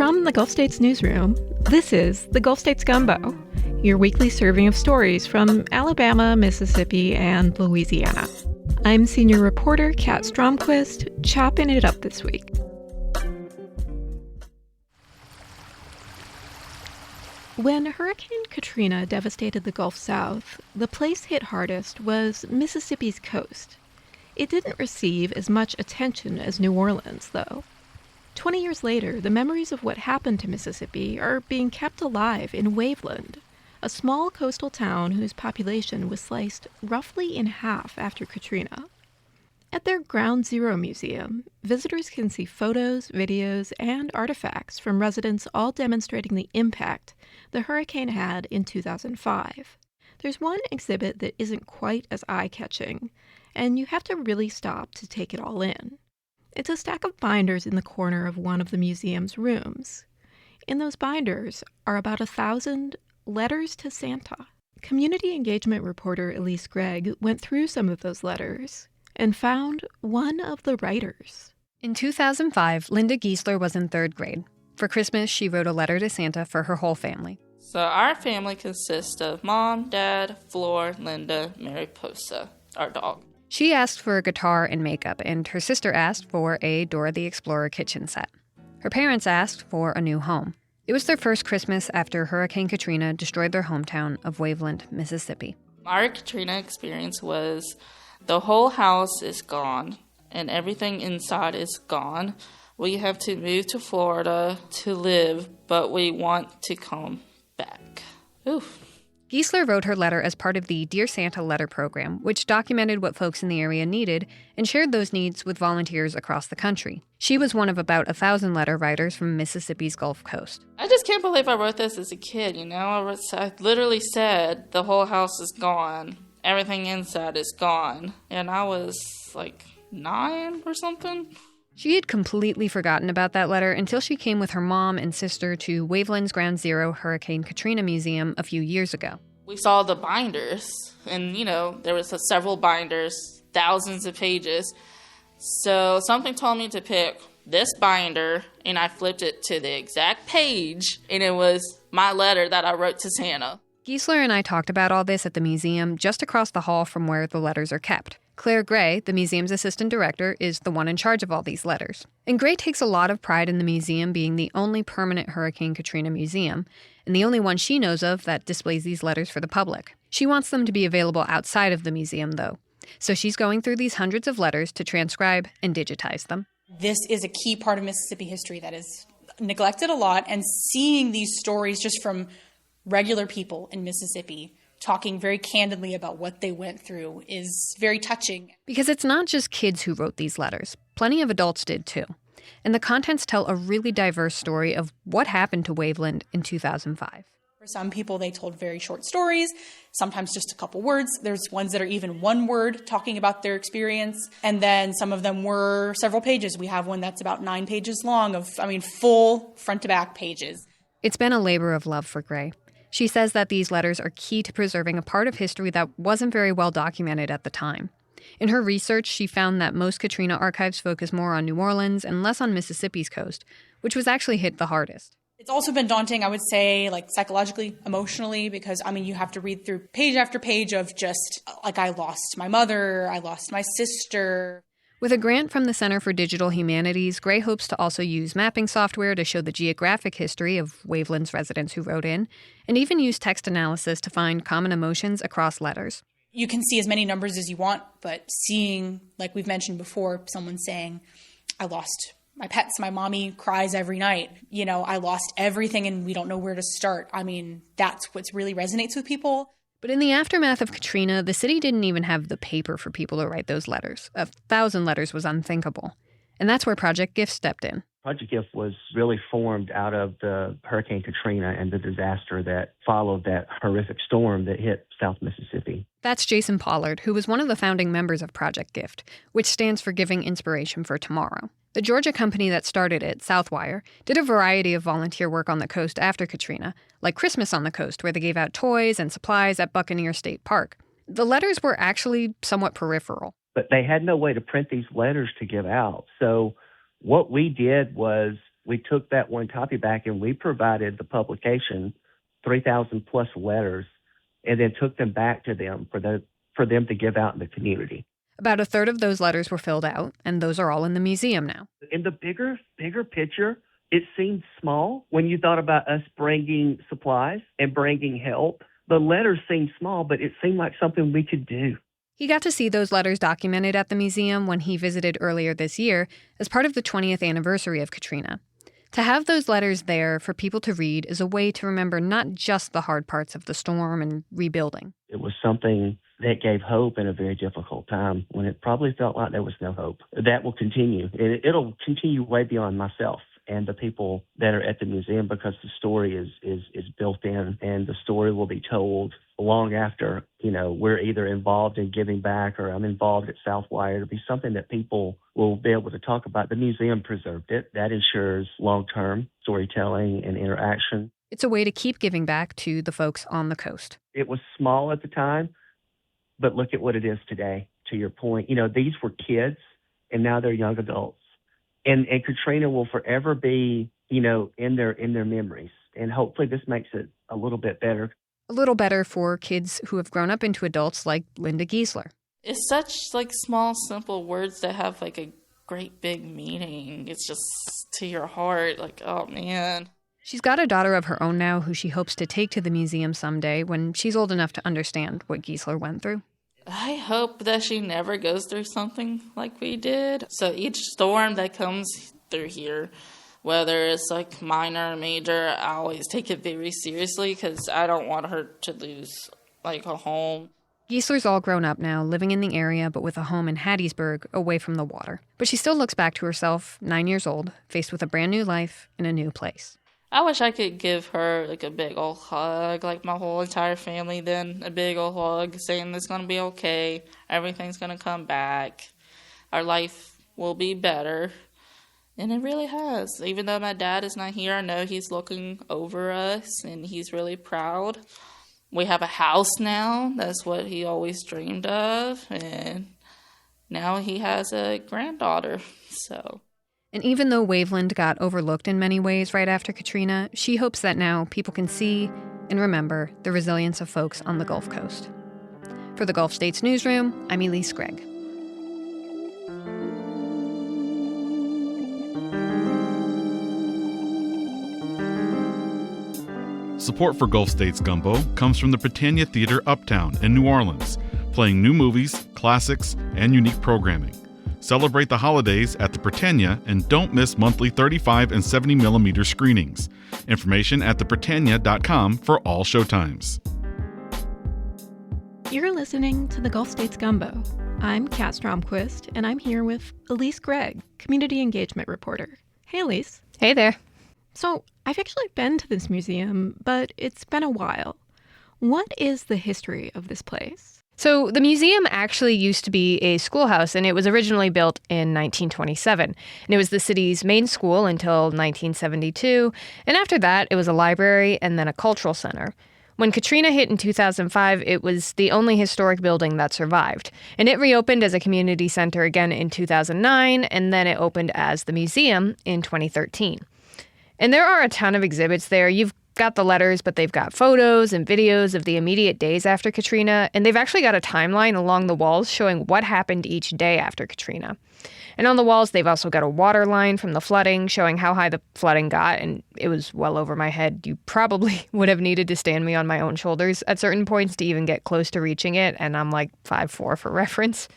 From the Gulf States Newsroom, this is the Gulf States Gumbo, your weekly serving of stories from Alabama, Mississippi, and Louisiana. I'm senior reporter Kat Stromquist, chopping it up this week. When Hurricane Katrina devastated the Gulf South, the place hit hardest was Mississippi's coast. It didn't receive as much attention as New Orleans, though. 20 years later, the memories of what happened to Mississippi are being kept alive in Waveland, a small coastal town whose population was sliced roughly in half after Katrina. At their Ground Zero Museum, visitors can see photos, videos, and artifacts from residents all demonstrating the impact the hurricane had in 2005. There's one exhibit that isn't quite as eye-catching, and you have to really stop to take it all in. It's a stack of binders in the corner of one of the museum's rooms. In those binders are about 1,000 letters to Santa. Community engagement reporter Elise Gregg went through some of those letters and found one of the writers. In 2005, Linda Giesler was in 3rd grade. For Christmas, she wrote a letter to Santa for her whole family. So our family consists of Mom, Dad, Flor, Linda, Mariposa, our dog. She asked for a guitar and makeup, and her sister asked for a Dora the Explorer kitchen set. Her parents asked for a new home. It was their first Christmas after Hurricane Katrina destroyed their hometown of Waveland, Mississippi. Our Katrina experience was the whole house is gone, and everything inside is gone. We have to move to Florida to live, but we want to come back. Oof. Giesler wrote her letter as part of the Dear Santa letter program, which documented what folks in the area needed and shared those needs with volunteers across the country. She was one of about 1,000 letter writers from Mississippi's Gulf Coast. I just can't believe I wrote this as a kid, I literally said, the whole house is gone. Everything inside is gone. And I was like 9 or something. She had completely forgotten about that letter until she came with her mom and sister to Waveland's Ground Zero Hurricane Katrina Museum a few years ago. We saw the binders, and, there was several binders, thousands of pages. So something told me to pick this binder, and I flipped it to the exact page, and it was my letter that I wrote to Santa. Giesler and I talked about all this at the museum just across the hall from where the letters are kept. Claire Gray, the museum's assistant director, is the one in charge of all these letters. And Gray takes a lot of pride in the museum being the only permanent Hurricane Katrina museum, and the only one she knows of that displays these letters for the public. She wants them to be available outside of the museum, though. So she's going through these hundreds of letters to transcribe and digitize them. This is a key part of Mississippi history that is neglected a lot, and seeing these stories just from regular people in Mississippi talking very candidly about what they went through is very touching. Because it's not just kids who wrote these letters. Plenty of adults did, too. And the contents tell a really diverse story of what happened to Waveland in 2005. For some people, they told very short stories, sometimes just a couple words. There's ones that are even one word talking about their experience. And then some of them were several pages. We have one that's about 9 pages long full front to back pages. It's been a labor of love for Gray. She says that these letters are key to preserving a part of history that wasn't very well documented at the time. In her research, she found that most Katrina archives focus more on New Orleans and less on Mississippi's coast, which was actually hit the hardest. It's also been daunting, I would say, psychologically, emotionally, because, you have to read through page after page of just, I lost my mother, I lost my sister. With a grant from the Center for Digital Humanities, Gray hopes to also use mapping software to show the geographic history of Waveland's residents who wrote in, and even use text analysis to find common emotions across letters. You can see as many numbers as you want, but seeing, like we've mentioned before, someone saying, I lost my pets, my mommy cries every night, I lost everything and we don't know where to start. That's what really resonates with people. But in the aftermath of Katrina, the city didn't even have the paper for people to write those letters. 1,000 letters was unthinkable. And that's where Project GIFT stepped in. Project GIFT was really formed out of the Hurricane Katrina and the disaster that followed that horrific storm that hit South Mississippi. That's Jason Pollard, who was one of the founding members of Project GIFT, which stands for Giving Inspiration for Tomorrow. The Georgia company that started it, Southwire, did a variety of volunteer work on the coast after Katrina, like Christmas on the Coast, where they gave out toys and supplies at Buccaneer State Park. The letters were actually somewhat peripheral. But they had no way to print these letters to give out. So what we did was We took that one copy back and we provided the publication 3,000 plus letters and then took them back to them for them to give out in the community. About a third of those letters were filled out, and those are all in the museum now. In the bigger picture, it seemed small when you thought about us bringing supplies and bringing help. The letters seemed small, but it seemed like something we could do. He got to see those letters documented at the museum when he visited earlier this year as part of the 20th anniversary of Katrina. To have those letters there for people to read is a way to remember not just the hard parts of the storm and rebuilding. It was something that gave hope in a very difficult time when it probably felt like there was no hope. That will continue. It'll continue way beyond myself and the people that are at the museum because the story is built in, and the story will be told long after, we're either involved in giving back or I'm involved at Southwire. It'll be something that people will be able to talk about. The museum preserved it. That ensures long-term storytelling and interaction. It's a way to keep giving back to the folks on the coast. It was small at the time, but look at what it is today, to your point. These were kids, and now they're young adults. And Katrina will forever be, in their memories. And hopefully this makes it a little bit better. A little better for kids who have grown up into adults like Linda Giesler. It's such small, simple words that have a great big meaning. It's just to your heart, oh man. She's got a daughter of her own now who she hopes to take to the museum someday when she's old enough to understand what Giesler went through. I hope that she never goes through something like we did. So each storm that comes through here, whether it's minor or major, I always take it very seriously because I don't want her to lose a home. Giesler's all grown up now, living in the area but with a home in Hattiesburg away from the water. But she still looks back to herself, 9 years old, faced with a brand new life in a new place. I wish I could give her a big old hug, my whole entire family, then a big old hug saying it's going to be okay, everything's going to come back, our life will be better. And it really has. Even though my dad is not here, I know he's looking over us and he's really proud. We have a house now. That's what he always dreamed of. And now he has a granddaughter. And even though Waveland got overlooked in many ways right after Katrina, she hopes that now people can see and remember the resilience of folks on the Gulf Coast. For the Gulf States Newsroom, I'm Elise Gregg. Support for Gulf States Gumbo comes from the Britannia Theater Uptown in New Orleans, playing new movies, classics, and unique programming. Celebrate the holidays at the Britannia and don't miss monthly 35 and 70 millimeter screenings. Information at thebritannia.com for all showtimes. You're listening to the Gulf States Gumbo. I'm Kat Stromquist, and I'm here with Elise Gregg, Community Engagement Reporter. Hey, Elise. Hey there. So, I've actually been to this museum, but it's been a while. What is the history of this place? So the museum actually used to be a schoolhouse, and it was originally built in 1927. And it was the city's main school until 1972. And after that, it was a library and then a cultural center. When Katrina hit in 2005, it was the only historic building that survived. And it reopened as a community center again in 2009, and then it opened as the museum in 2013. And there are a ton of exhibits there. You've got the letters, but they've got photos and videos of the immediate days after Katrina, and they've actually got a timeline along the walls showing what happened each day after Katrina. And on the walls, they've also got a water line from the flooding showing how high the flooding got, and it was well over my head. You probably would have needed to stand me on my own shoulders at certain points to even get close to reaching it, and I'm 5'4" for reference.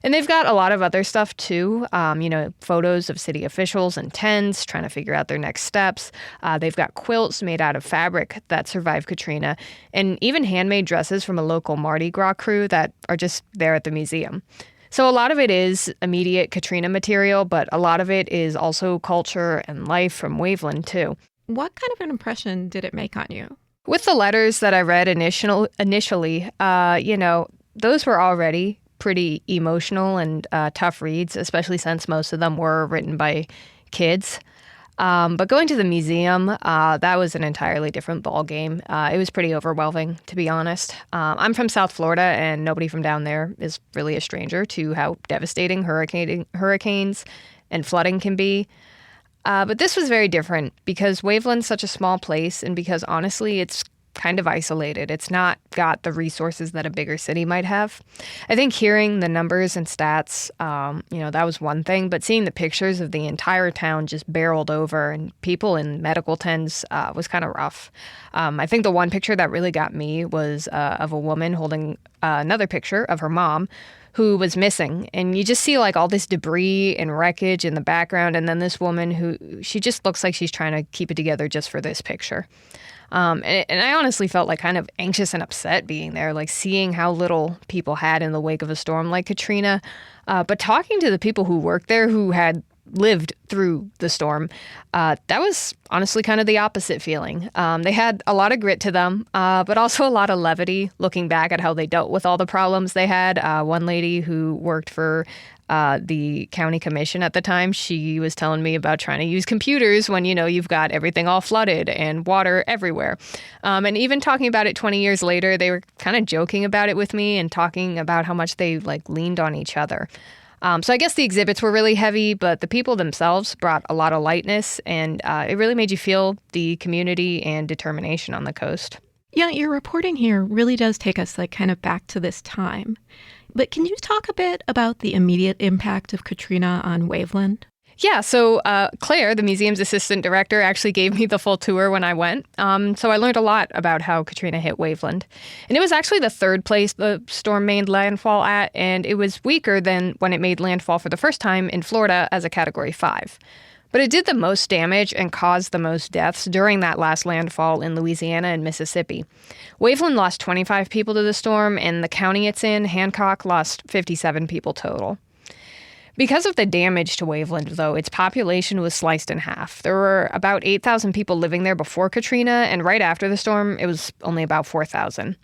And they've got a lot of other stuff, too. Photos of city officials in tents trying to figure out their next steps. They've got quilts made out of fabric that survived Katrina, and even handmade dresses from a local Mardi Gras crew that are just there at the museum. So a lot of it is immediate Katrina material, but a lot of it is also culture and life from Waveland, too. What kind of an impression did it make on you? With the letters that I read initially, those were already pretty emotional and tough reads, especially since most of them were written by kids. But going to the museum, that was an entirely different ballgame. It was pretty overwhelming, to be honest. I'm from South Florida, and nobody from down there is really a stranger to how devastating hurricanes and flooding can be. But this was very different because Waveland's such a small place and because honestly, it's kind of isolated. It's not got the resources that a bigger city might have. I think hearing the numbers and stats, that was one thing, but seeing the pictures of the entire town just barreled over and people in medical tents was kind of rough. I think the one picture that really got me was of a woman holding another picture of her mom who was missing. And you just see like all this debris and wreckage in the background. And then this woman who she just looks like she's trying to keep it together just for this picture. And I honestly felt like kind of anxious and upset being there, like seeing how little people had in the wake of a storm like Katrina. But talking to the people who worked there who had lived through the storm, that was honestly kind of the opposite feeling. They had a lot of grit to them, but also a lot of levity looking back at how they dealt with all the problems they had. One lady who worked for the county commission at the time, she was telling me about trying to use computers when, you've got everything all flooded and water everywhere. And even talking about it 20 years later, they were kind of joking about it with me and talking about how much they leaned on each other. So I guess the exhibits were really heavy, but the people themselves brought a lot of lightness, and it really made you feel the community and determination on the coast. Yeah, your reporting here really does take us kind of back to this time. But can you talk a bit about the immediate impact of Katrina on Waveland? Yeah, so Claire, the museum's assistant director, actually gave me the full tour when I went. So I learned a lot about how Katrina hit Waveland. And it was actually the third place the storm made landfall at, and it was weaker than when it made landfall for the first time in Florida as a Category 5. But it did the most damage and caused the most deaths during that last landfall in Louisiana and Mississippi. Waveland lost 25 people to the storm, and the county it's in, Hancock, lost 57 people total. Because of the damage to Waveland, though, its population was sliced in half. There were about 8,000 people living there before Katrina, and right after the storm, it was only about 4,000.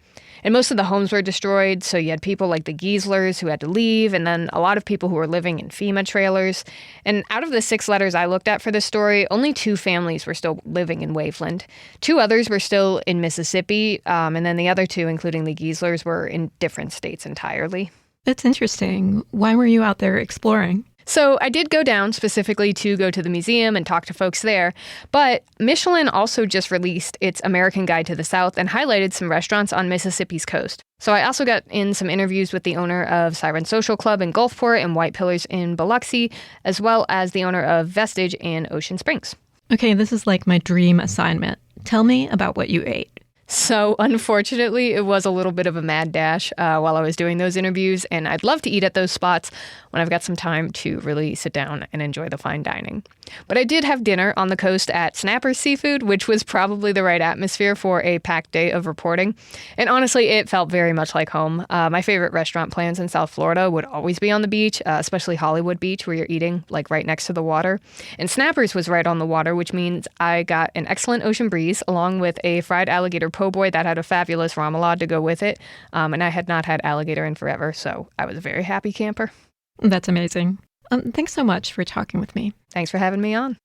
And most of the homes were destroyed, so you had people like the Gieslers who had to leave, and then a lot of people who were living in FEMA trailers. And out of the 6 letters I looked at for this story, only 2 families were still living in Waveland. 2 others were still in Mississippi, and then the other 2, including the Gieslers, were in different states entirely. That's interesting. Why were you out there exploring? So I did go down specifically to go to the museum and talk to folks there, but Michelin also just released its American Guide to the South and highlighted some restaurants on Mississippi's coast. So I also got in some interviews with the owner of Siren Social Club in Gulfport and White Pillars in Biloxi, as well as the owner of Vestige in Ocean Springs. Okay, this is like my dream assignment. Tell me about what you ate. So unfortunately, it was a little bit of a mad dash while I was doing those interviews, and I'd love to eat at those spots when I've got some time to really sit down and enjoy the fine dining. But I did have dinner on the coast at Snapper's Seafood, which was probably the right atmosphere for a packed day of reporting. And honestly, it felt very much like home. My favorite restaurant plans in South Florida would always be on the beach, especially Hollywood Beach, where you're eating right next to the water. And Snapper's was right on the water, which means I got an excellent ocean breeze along with a fried alligator po' boy that had a fabulous remoulade to go with it. And I had not had alligator in forever, so I was a very happy camper. That's amazing. Thanks so much for talking with me. Thanks for having me on.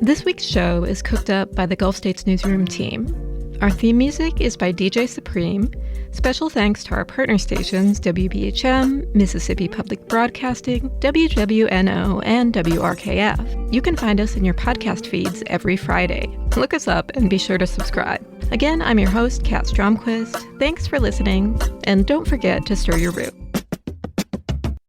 This week's show is cooked up by the Gulf States Newsroom team. Our theme music is by DJ Supreme. Special thanks to our partner stations, WBHM, Mississippi Public Broadcasting, WWNO, and WRKF. You can find us in your podcast feeds every Friday. Look us up and be sure to subscribe. Again, I'm your host, Kat Stromquist. Thanks for listening, and don't forget to stir your root.